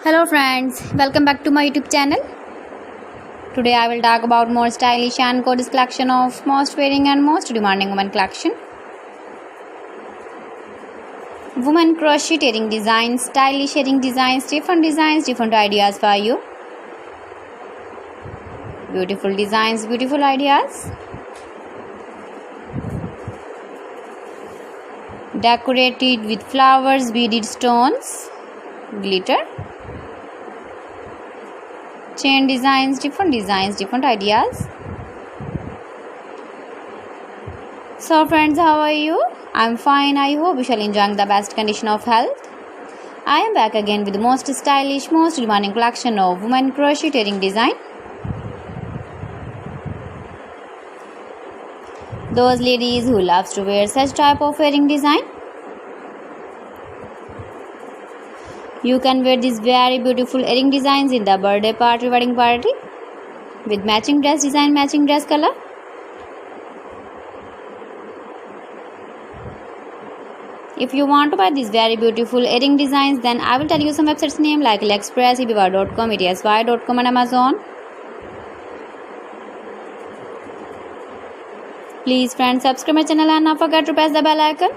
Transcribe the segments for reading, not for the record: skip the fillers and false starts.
Hello friends, welcome back to my YouTube channel. Today I will talk about more stylish and gorgeous collection of most wearing and most demanding women collection. Women crocheting designs, stylish earring designs, different ideas for you. Beautiful designs, beautiful ideas. Decorated with flowers, beaded stones, glitter. Chain designs, different ideas. So friends, how are you? I'm fine. I hope you shall enjoy the best condition of health. I am back again with the most stylish, most demanding collection of women crocheting design. Those ladies who loves to wear such type of earring design. You can wear these very beautiful earring designs in the birthday party, wedding party with matching dress design, matching dress color. If you want to buy these very beautiful earring designs, then I will tell you some websites name like AliExpress, eBay.com, ETSY.com and Amazon. Please friends, subscribe my channel and not forget to press the bell icon.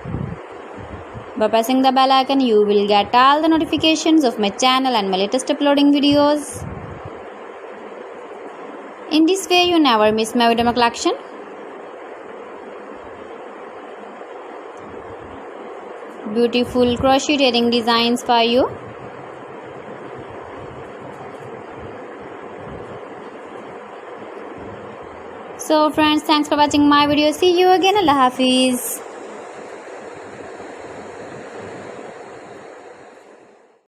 By pressing the bell icon, you will get all the notifications of my channel and my latest uploading videos. In this way, you never miss my video collection. Beautiful crochet earring designs for you. So friends, thanks for watching my video. See you again. Allah Hafiz.